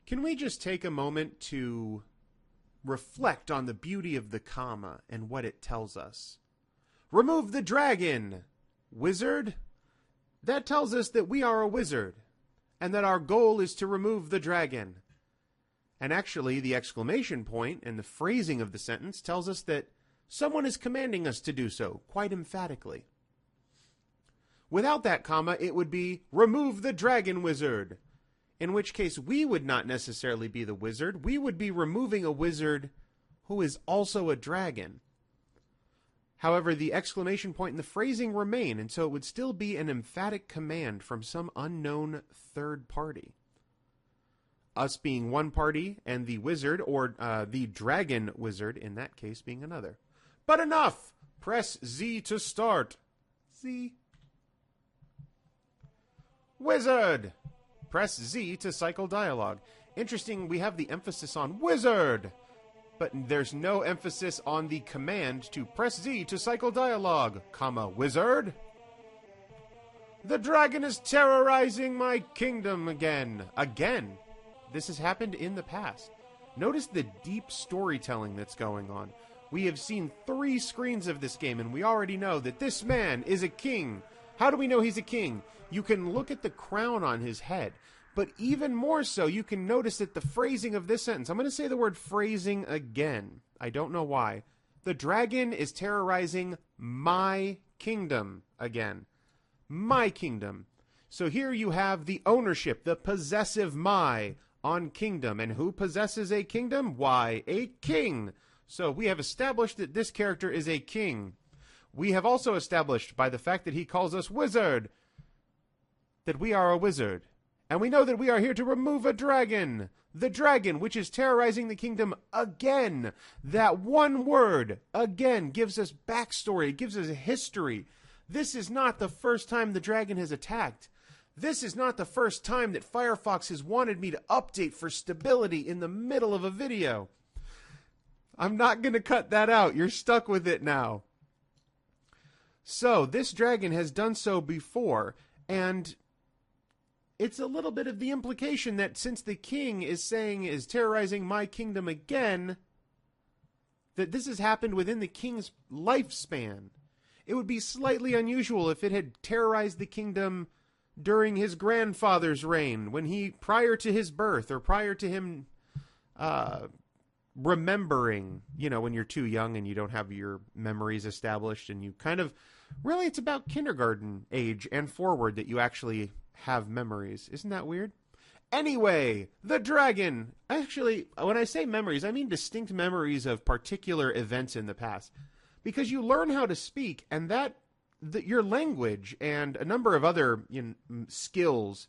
Can we just take a moment to reflect on the beauty of the comma and what it tells us? Remove the dragon, wizard. That tells us that we are a wizard, and that our goal is to remove the dragon. And actually, the exclamation point and the phrasing of the sentence tells us that someone is commanding us to do so, quite emphatically. Without that comma, it would be, remove the dragon, wizard. In which case, we would not necessarily be the wizard. We would be removing a wizard who is also a dragon. However, the exclamation point and the phrasing remain, and so it would still be an emphatic command from some unknown third party. Us being one party, and the wizard, or the dragon wizard, in that case, being another. But enough! Press Z to start. Z. Wizard! Press Z to cycle dialogue. Interesting, we have the emphasis on wizard, but there's no emphasis on the command to press Z to cycle dialogue, comma, wizard. The dragon is terrorizing my kingdom again. Again. This has happened in the past. Notice the deep storytelling that's going on. We have seen 3 screens of this game, and we already know that this man is a king. How do we know he's a king? You can look at the crown on his head. But even more so, you can notice that the phrasing of this sentence, I'm going to say the word phrasing again. I don't know why. The dragon is terrorizing my kingdom again. My kingdom. So here you have the ownership, the possessive my on kingdom. And who possesses a kingdom? Why, a king. So we have established that this character is a king. We have also established by the fact that he calls us wizard that we are a wizard. And we know that we are here to remove a dragon. The dragon, which is terrorizing the kingdom again. That one word, again, gives us backstory. It gives us a history. This is not the first time the dragon has attacked. This is not the first time that Firefox has wanted me to update for stability in the middle of a video. I'm not going to cut that out. You're stuck with it now. So, this dragon has done so before, and it's a little bit of the implication that since the king is terrorizing my kingdom again, that this has happened within the king's lifespan. It would be slightly unusual if it had terrorized the kingdom during his grandfather's reign, when prior to his birth, or prior to him remembering, when you're too young and you don't have your memories established, and you kind of, really it's about kindergarten age and forward that you actually have memories. Isn't that weird? Anyway, the dragon. Actually, when I say memories, I mean distinct memories of particular events in the past. Because you learn how to speak, and your language and a number of other skills,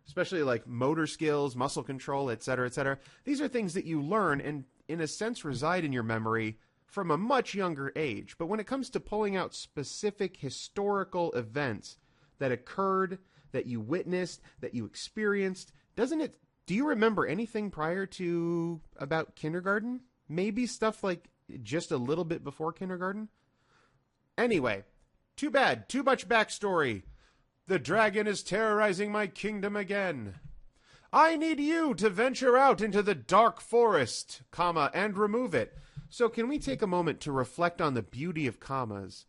especially like motor skills, muscle control, etc., these are things that you learn and, in a sense, reside in your memory from a much younger age. But when it comes to pulling out specific historical events that occurred, that you witnessed, that you experienced, do you remember anything prior to about kindergarten? Maybe stuff like just a little bit before kindergarten? Anyway, too bad, too much backstory. The dragon is terrorizing my kingdom again. I need you to venture out into the dark forest, comma, and remove it. So can we take a moment to reflect on the beauty of commas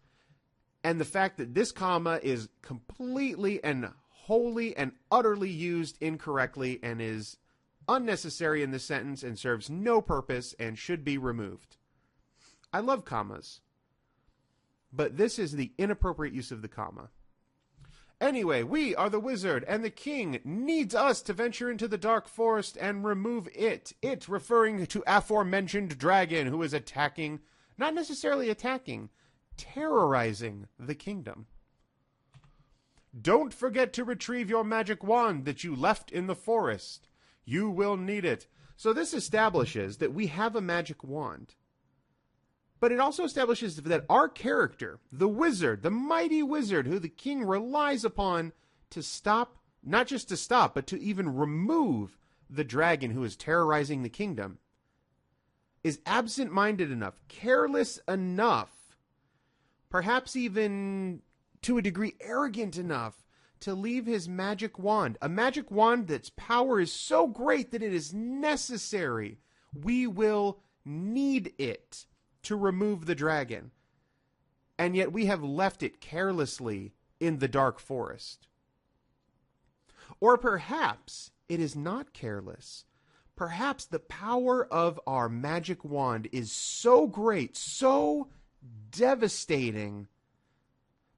and the fact that this comma is completely and wholly and utterly used incorrectly and is unnecessary in this sentence and serves no purpose and should be removed. I love commas, but this is the inappropriate use of the comma. Anyway, we are the wizard, and the king needs us to venture into the dark forest and remove it. It referring to aforementioned dragon who is attacking, not necessarily attacking, terrorizing the kingdom. Don't forget to retrieve your magic wand that you left in the forest. You will need it. So this establishes that we have a magic wand. But it also establishes that our character, the wizard, the mighty wizard who the king relies upon to stop, not just to stop, but to even remove the dragon who is terrorizing the kingdom, is absent-minded enough, careless enough, perhaps even to a degree arrogant enough to leave his magic wand, a magic wand that's power is so great that it is necessary. We will need it to remove the dragon. And yet we have left it carelessly in the dark forest. Or perhaps it is not careless. Perhaps the power of our magic wand is so great, so devastating,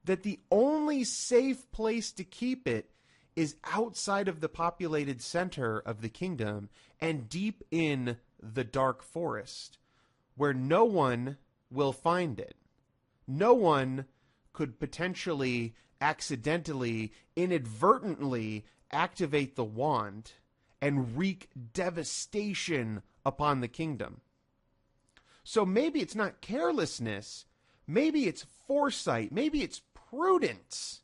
that the only safe place to keep it is outside of the populated center of the kingdom and deep in the dark forest, where no one will find it. No one could potentially, accidentally, inadvertently activate the wand and wreak devastation upon the kingdom. So maybe it's not carelessness, maybe it's foresight, maybe it's prudence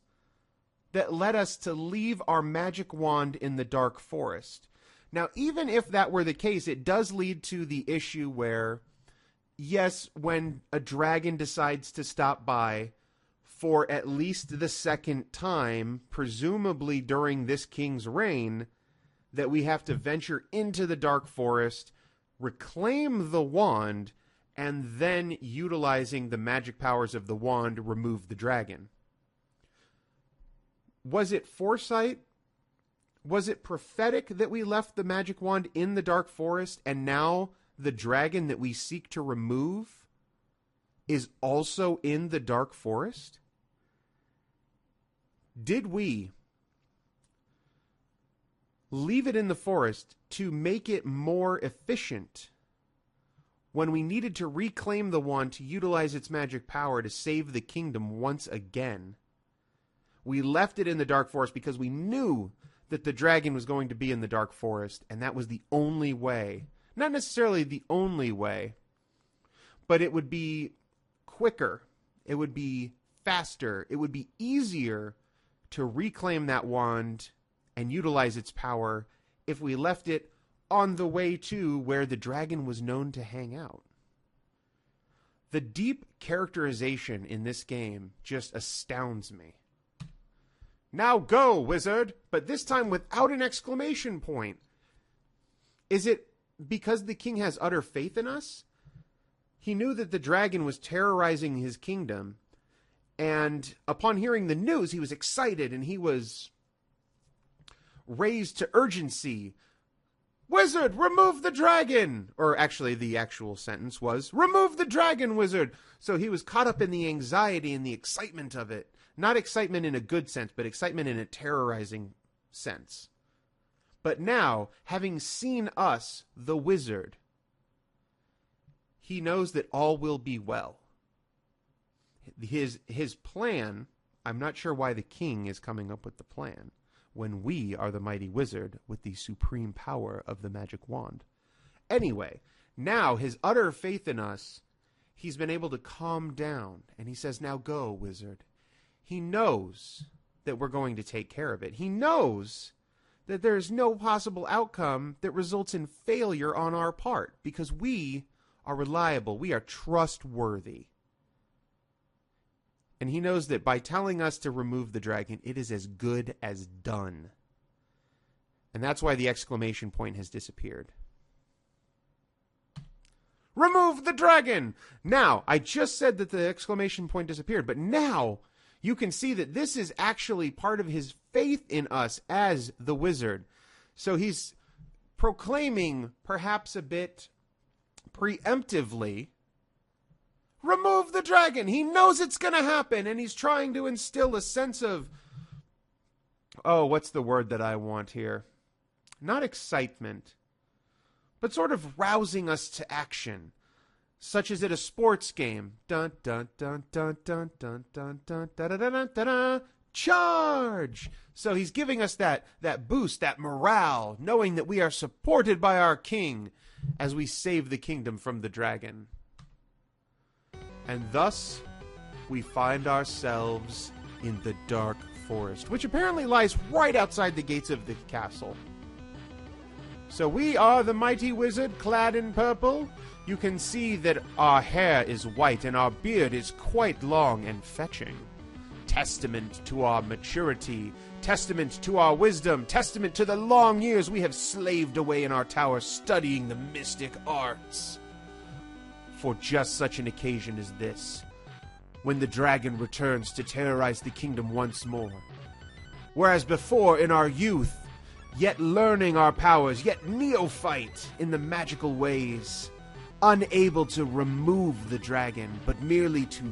that led us to leave our magic wand in the dark forest. Now, even if that were the case, it does lead to the issue where, yes, when a dragon decides to stop by for at least the second time, presumably during this king's reign, that we have to venture into the dark forest, reclaim the wand, and then, utilizing the magic powers of the wand, remove the dragon. Was it foresight? Was it prophetic that we left the magic wand in the dark forest, and now the dragon that we seek to remove is also in the dark forest? Did we leave it in the forest to make it more efficient when we needed to reclaim the wand to utilize its magic power to save the kingdom once again? We left it in the dark forest because we knew that the dragon was going to be in the dark forest, and that was the only way. Not necessarily the only way, but it would be quicker, it would be faster, it would be easier to reclaim that wand and utilize its power if we left it on the way to where the dragon was known to hang out. The deep characterization in this game just astounds me. Now go, wizard! But this time without an exclamation point. Is it because the king has utter faith in us? He knew that the dragon was terrorizing his kingdom, and upon hearing the news, he was excited and he was raised to urgency. Wizard, remove the dragon! Or actually, the actual sentence was, remove the dragon, wizard! So he was caught up in the anxiety and the excitement of it. Not excitement in a good sense, but excitement in a terrorizing sense. But now, having seen us, the wizard, he knows that all will be well. His plan, I'm not sure why the king is coming up with the plan, when we are the mighty wizard with the supreme power of the magic wand. Anyway, now his utter faith in us, he's been able to calm down, and he says, now go, wizard. He knows that we're going to take care of it. He knows that there's no possible outcome that results in failure on our part, because we are reliable, we are trustworthy. And he knows that by telling us to remove the dragon, it is as good as done. And that's why the exclamation point has disappeared. Remove the dragon! Now, I just said that the exclamation point disappeared, but now you can see that this is actually part of his faith in us as the wizard. So he's proclaiming, perhaps a bit preemptively, remove the dragon. He knows it's going to happen, and he's trying to instill a sense of, what's the word that I want here? Not excitement, but sort of rousing us to action, such as at a sports game. Dun dun dun dun dun dun dun dun dun dun dun dun dun. Charge! So he's giving us that boost, that morale, knowing that we are supported by our king as we save the kingdom from the dragon. And thus, we find ourselves in the dark forest, which apparently lies right outside the gates of the castle. So we are the mighty wizard, clad in purple. You can see that our hair is white and our beard is quite long and fetching. testament to our maturity, testament to our wisdom, testament to the long years we have slaved away in our tower studying the mystic arts. For just such an occasion as this, when the dragon returns to terrorize the kingdom once more. Whereas before, in our youth, yet learning our powers, yet neophyte in the magical ways, unable to remove the dragon, but merely to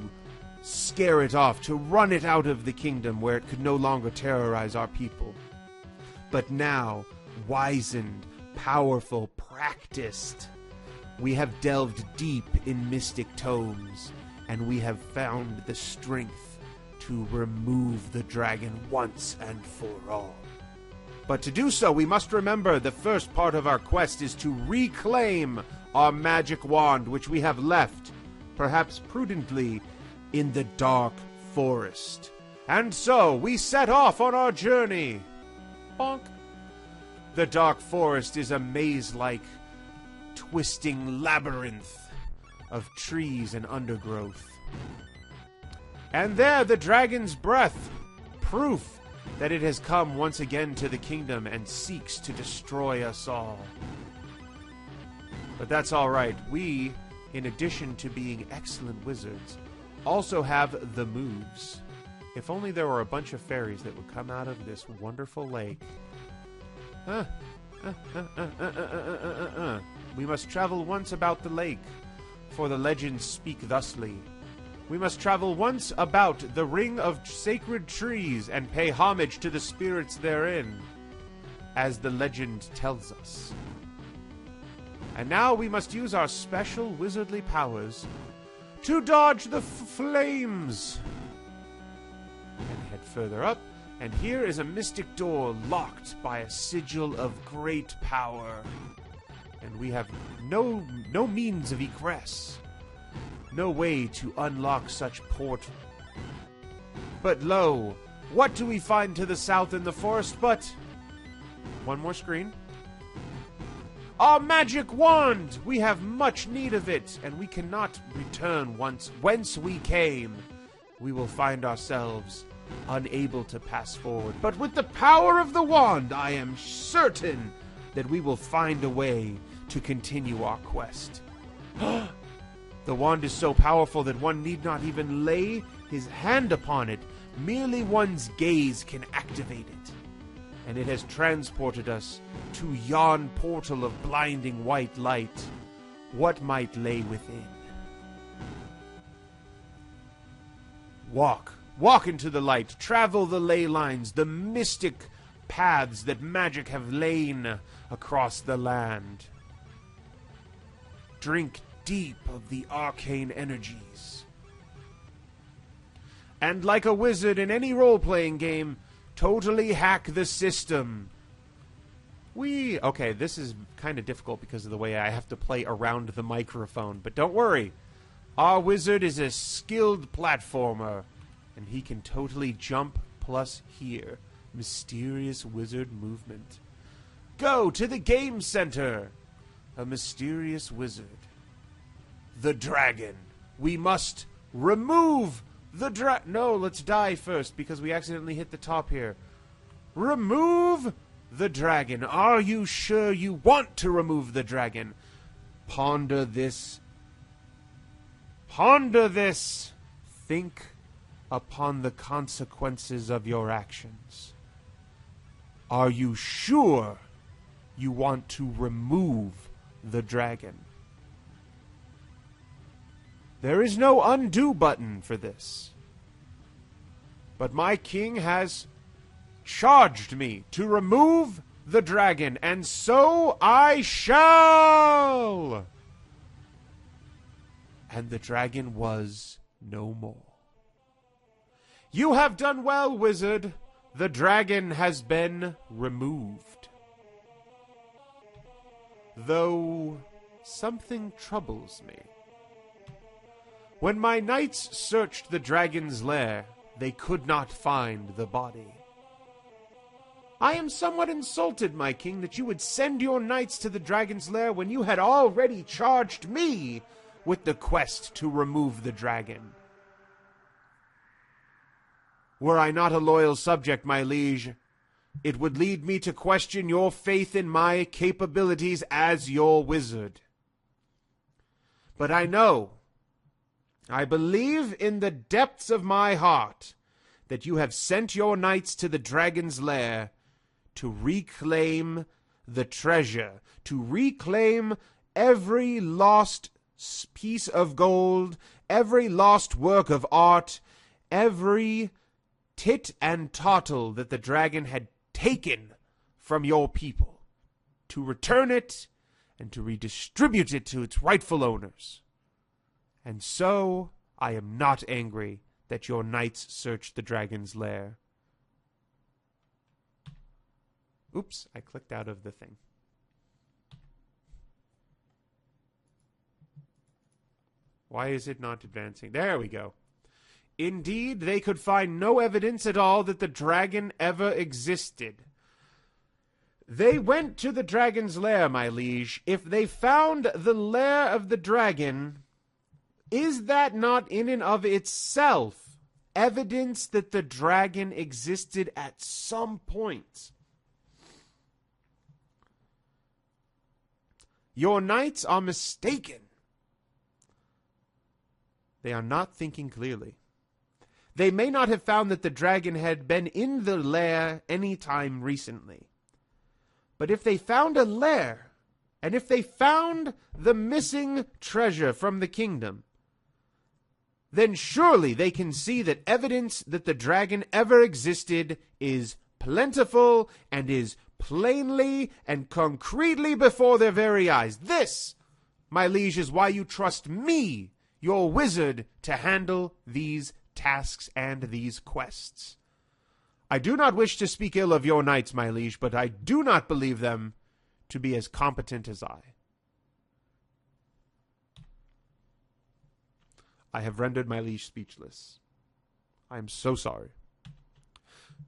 scare it off, to run it out of the kingdom where it could no longer terrorize our people. But now, wizened, powerful, practiced, we have delved deep in mystic tomes, and we have found the strength to remove the dragon once and for all. But to do so, we must remember the first part of our quest is to reclaim our magic wand, which we have left, perhaps prudently, in the dark forest. And so, we set off on our journey. Bonk. The dark forest is a maze-like, twisting labyrinth of trees and undergrowth. And there, the dragon's breath, proof that it has come once again to the kingdom and seeks to destroy us all. But that's all right. We, in addition to being excellent wizards, also have the moves. If only there were a bunch of fairies that would come out of this wonderful lake. We must travel once about the lake, for the legends speak thusly. We must travel once about the ring of sacred trees and pay homage to the spirits therein, as the legend tells us. And now we must use our special wizardly powers to dodge the flames. And head further up, and here is a mystic door locked by a sigil of great power. And we have no means of egress. No way to unlock such portal. But lo, what do we find to the south in the forest but... One more screen. Our magic wand! We have much need of it, and we cannot return whence we came. We will find ourselves unable to pass forward. But with the power of the wand, I am certain that we will find a way to continue our quest. The wand is so powerful that one need not even lay his hand upon it. Merely one's gaze can activate it. And it has transported us to yon portal of blinding white light. What might lay within? Walk into the light. Travel the ley lines, the mystic paths that magic have lain across the land. Drink deep of the arcane energies. And like a wizard in any role-playing game, totally hack the system. Okay, this is kind of difficult because of the way I have to play around the microphone, but don't worry. Our wizard is a skilled platformer, and he can totally jump plus hear. Mysterious wizard movement. Go to the game center. A mysterious wizard. The dragon. We must remove the No, let's die first because we accidentally hit the top here. Remove the dragon. Are you sure you want to remove the dragon? Ponder this. Ponder this. Think upon the consequences of your actions. Are you sure you want to remove the dragon? There is no undo button for this. But my king has charged me to remove the dragon, and so I shall! And the dragon was no more. You have done well, wizard. The dragon has been removed. Though something troubles me. When my knights searched the dragon's lair, they could not find the body. I am somewhat insulted, my king, that you would send your knights to the dragon's lair when you had already charged me with the quest to remove the dragon. Were I not a loyal subject, my liege, it would lead me to question your faith in my capabilities as your wizard. But I believe in the depths of my heart that you have sent your knights to the dragon's lair to reclaim the treasure, to reclaim every lost piece of gold, every lost work of art, every tit and tottle that the dragon had taken from your people, to return it and to redistribute it to its rightful owners. And so I am not angry that your knights searched the dragon's lair. Oops, I clicked out of the thing. Why is it not advancing? There we go. Indeed, they could find no evidence at all that the dragon ever existed. They went to the dragon's lair, my liege. If they found the lair of the dragon, is that not in and of itself evidence that the dragon existed at some point? Your knights are mistaken. They are not thinking clearly. They may not have found that the dragon had been in the lair any time recently. But if they found a lair, and if they found the missing treasure from the kingdom, then surely they can see that evidence that the dragon ever existed is plentiful and is plainly and concretely before their very eyes. This, my liege, is why you trust me, your wizard, to handle these tasks and these quests. I do not wish to speak ill of your knights, my liege, but I do not believe them to be as competent as I. I have rendered my liege speechless. I am so sorry.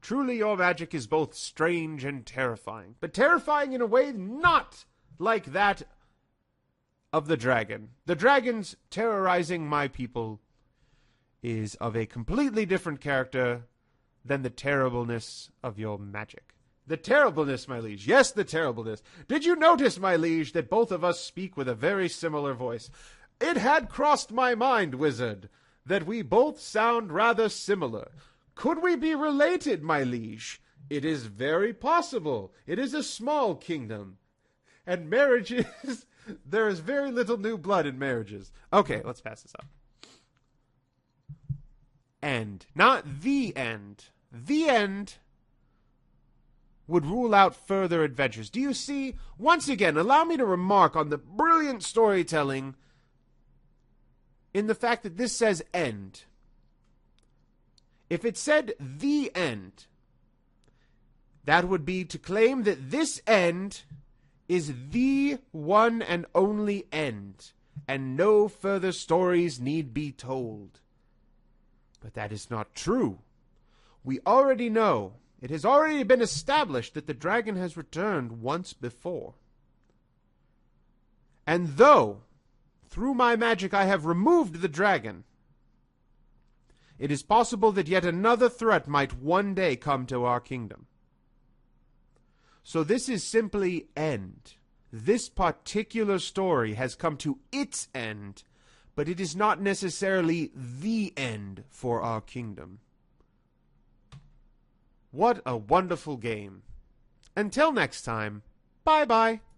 Truly your magic is both strange and terrifying, but terrifying in a way not like that of the dragon. The dragon's terrorizing my people is of a completely different character than the terribleness of your magic. The terribleness, my liege. Yes, the terribleness. Did you notice, my liege, that both of us speak with a very similar voice? It had crossed my mind, wizard, that we both sound rather similar. Could we be related, my liege? It is very possible. It is a small kingdom. And marriages, there is very little new blood in marriages. Okay, let's pass this up. End. Not the end. The end would rule out further adventures. Do you see? Once again, allow me to remark on the brilliant storytelling in the fact that this says end. If it said the end, that would be to claim that this end is the one and only end, and no further stories need be told. But that is not true. We already know, it has already been established that the dragon has returned once before. And though, through my magic, I have removed the dragon, it is possible that yet another threat might one day come to our kingdom. So this is simply end. This particular story has come to its end, but it is not necessarily the end for our kingdom. What a wonderful game. Until next time, bye-bye.